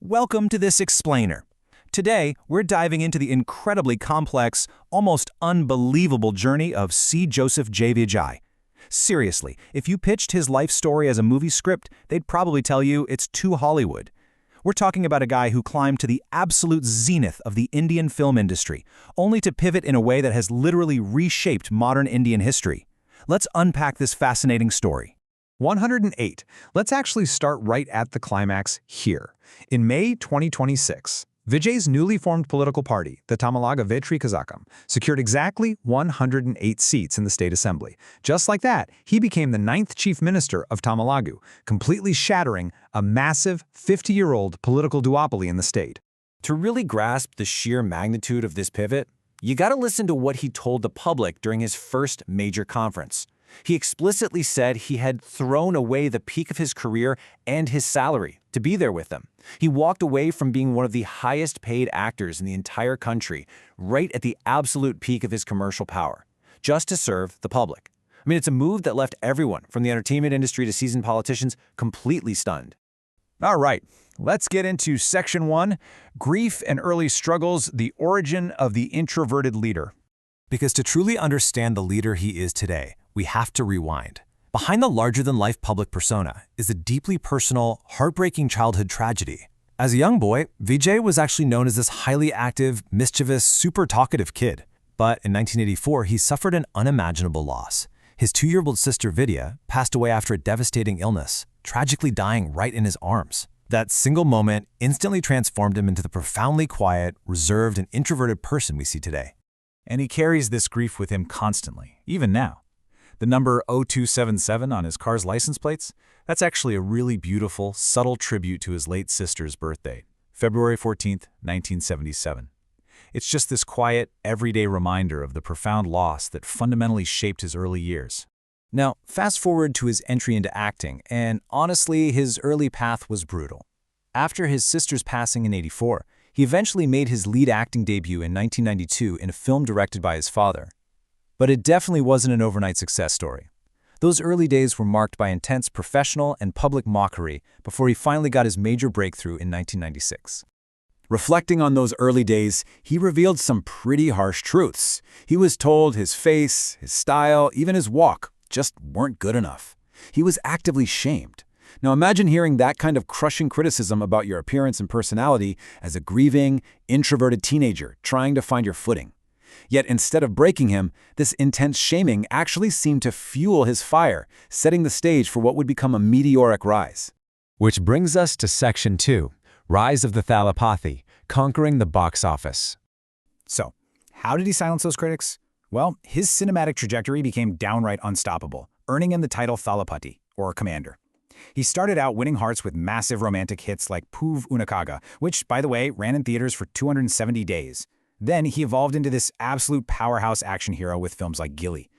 Welcome to this explainer. Today, we're diving into the incredibly complex, almost unbelievable journey of C. Joseph J. Vijay. Seriously, if you pitched his life story as a movie script, they'd probably tell you it's too Hollywood. We're talking about a guy who climbed to the absolute zenith of the Indian film industry, only to pivot in a way that has literally reshaped modern Indian history. Let's unpack this fascinating story. 108. Let's actually start right at the climax here. In May 2026, Vijay's newly formed political party, the THALAPAThy Which, secured exactly 108 seats in the state assembly. Just like that, he became the 9th chief minister of Tamil Nadu, completely shattering a massive 50-year-old political duopoly in the state. To really grasp the sheer magnitude of this pivot, you gotta listen to what he told the public during his first major conference. He explicitly said he had thrown away the peak of his career and his salary to be there with them. He walked away from being one of the highest paid actors in the entire country, right at the absolute peak of his commercial power, just to serve the public. I mean, it's a move that left everyone, from the entertainment industry to seasoned politicians, completely stunned. All right, let's get into Section 1, Grief and Early Struggles, the Origin of the Introverted Leader. Because to truly understand the leader he is today, we have to rewind. Behind the larger-than-life public persona is a deeply personal, heartbreaking childhood tragedy. As a young boy, Vijay was actually known as this highly active, mischievous, super talkative kid. But in 1984, he suffered an unimaginable loss. His 2-year-old sister Vidya passed away after a devastating illness, tragically dying right in his arms. That single moment instantly transformed him into the profoundly quiet, reserved, and introverted person we see today. And he carries this grief with him constantly, even now. The number 0277 on his car's license plates, that's actually a really beautiful, subtle tribute to his late sister's birthday, February 14th, 1977. It's just this quiet, everyday reminder of the profound loss that fundamentally shaped his early years. Now, fast forward to his entry into acting, and honestly, his early path was brutal. After his sister's passing in '84, he eventually made his lead acting debut in 1992 in a film directed by his father. But it definitely wasn't an overnight success story. Those early days were marked by intense professional and public mockery before he finally got his major breakthrough in 1996. Reflecting on those early days, he revealed some pretty harsh truths. He was told his face, his style, even his walk just weren't good enough. He was actively shamed. Now imagine hearing that kind of crushing criticism about your appearance and personality as a grieving, introverted teenager trying to find your footing. Yet instead of breaking him, this intense shaming actually seemed to fuel his fire, setting the stage for what would become a meteoric rise. Which brings us to Section 2, Rise of the Thalapathy, Conquering the Box Office. So, how did he silence those critics? Well, his cinematic trajectory became downright unstoppable, earning him the title Thalapathy, or Commander. He started out winning hearts with massive romantic hits like Puv Unakaga, which, by the way, ran in theaters for 270 days. Then he evolved into this absolute powerhouse action hero with films like Gilly.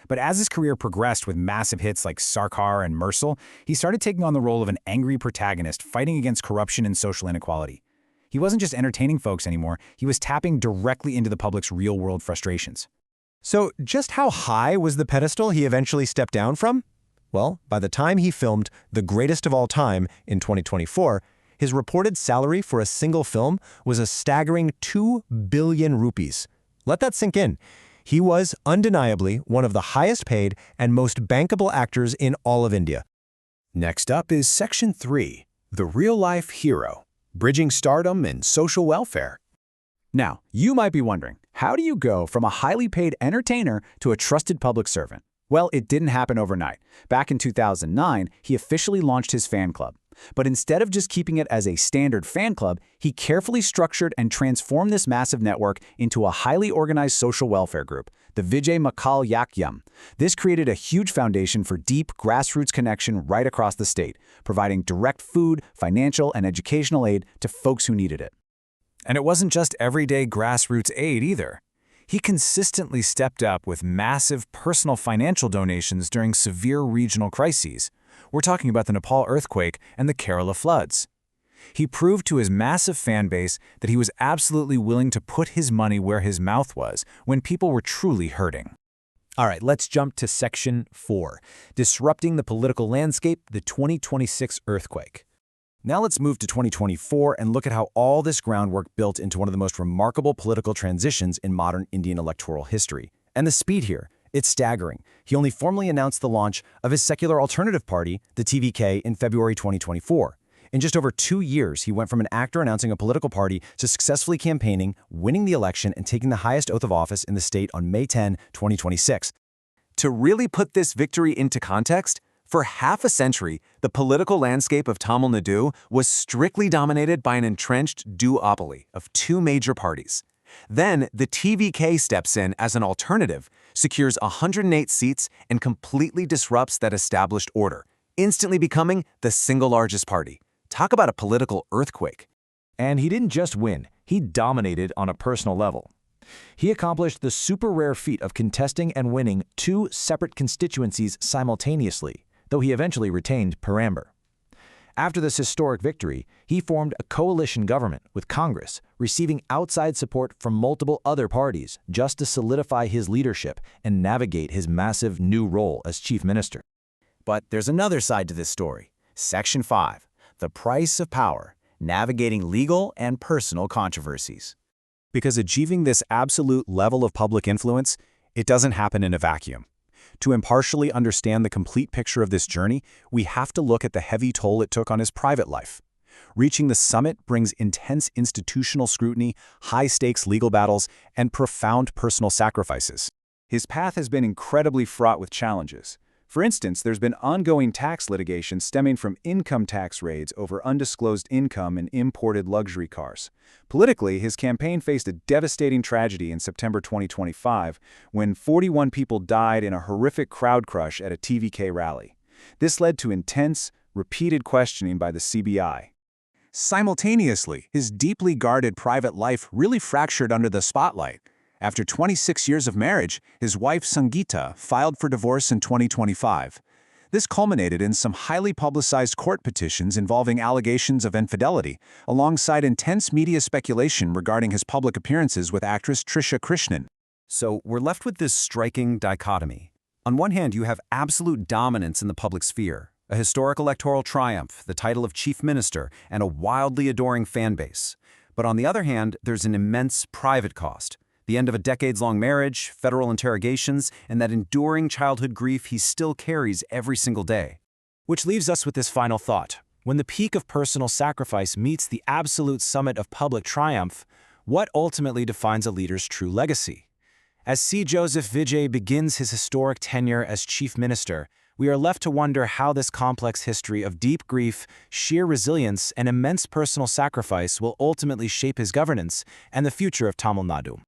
But as his career progressed with massive hits like Sarkar and Mersal, he started taking on the role of an angry protagonist fighting against corruption and social inequality. He wasn't just entertaining folks anymore, he was tapping directly into the public's real-world frustrations. So just how high was the pedestal he eventually stepped down from? Well, by the time he filmed The Greatest of All Time in 2024, his reported salary for a single film was a staggering 2 billion rupees. Let that sink in. He was undeniably one of the highest paid and most bankable actors in all of India. Next up is Section 3, The Real-Life Hero, Bridging Stardom and Social Welfare. Now, you might be wondering, how do you go from a highly paid entertainer to a trusted public servant? Well, it didn't happen overnight. Back in 2009, he officially launched his fan club. But instead of just keeping it as a standard fan club, he carefully structured and transformed this massive network into a highly organized social welfare group, the Vijay Makal Yakyam. This created a huge foundation for deep grassroots connection right across the state, providing direct food, financial, and educational aid to folks who needed it. And it wasn't just everyday grassroots aid either. He consistently stepped up with massive personal financial donations during severe regional crises. We're talking about the Nepal earthquake and the Kerala floods. He proved to his massive fan base that he was absolutely willing to put his money where his mouth was when people were truly hurting. All right, let's jump to Section 4, Disrupting the Political Landscape, the 2026 Earthquake. Now let's move to 2024 and look at how all this groundwork built into one of the most remarkable political transitions in modern Indian electoral history. And the speed here, it's staggering. He only formally announced the launch of his secular alternative party, the TVK, in February 2024. In just over 2 years, he went from an actor announcing a political party to successfully campaigning, winning the election, and taking the highest oath of office in the state on May 10, 2026. To really put this victory into context, for half a century, the political landscape of Tamil Nadu was strictly dominated by an entrenched duopoly of 2 major parties. Then, the TVK steps in as an alternative, secures 108 seats, and completely disrupts that established order, instantly becoming the single largest party. Talk about a political earthquake. And he didn't just win, he dominated on a personal level. He accomplished the super rare feat of contesting and winning 2 separate constituencies simultaneously, though he eventually retained Parambar. After this historic victory, he formed a coalition government with Congress, receiving outside support from multiple other parties just to solidify his leadership and navigate his massive new role as chief minister. But there's another side to this story. Section 5, the price of power, navigating legal and personal controversies. Because achieving this absolute level of public influence, it doesn't happen in a vacuum. To impartially understand the complete picture of this journey, we have to look at the heavy toll it took on his private life. Reaching the summit brings intense institutional scrutiny, high-stakes legal battles, and profound personal sacrifices. His path has been incredibly fraught with challenges. For instance, there's been ongoing tax litigation stemming from income tax raids over undisclosed income and imported luxury cars. Politically, his campaign faced a devastating tragedy in September 2025 when 41 people died in a horrific crowd crush at a TVK rally. This led to intense, repeated questioning by the CBI. Simultaneously, his deeply guarded private life really fractured under the spotlight. After 26 years of marriage, his wife Sangeeta filed for divorce in 2025. This culminated in some highly publicized court petitions involving allegations of infidelity, alongside intense media speculation regarding his public appearances with actress Trisha Krishnan. So we're left with this striking dichotomy. On one hand, you have absolute dominance in the public sphere, a historic electoral triumph, the title of chief minister, and a wildly adoring fan base. But on the other hand, there's an immense private cost. The end of a decades-long marriage, federal interrogations, and that enduring childhood grief he still carries every single day. Which leaves us with this final thought. When the peak of personal sacrifice meets the absolute summit of public triumph, what ultimately defines a leader's true legacy? As C. Joseph Vijay begins his historic tenure as chief minister, we are left to wonder how this complex history of deep grief, sheer resilience, and immense personal sacrifice will ultimately shape his governance and the future of Tamil Nadu.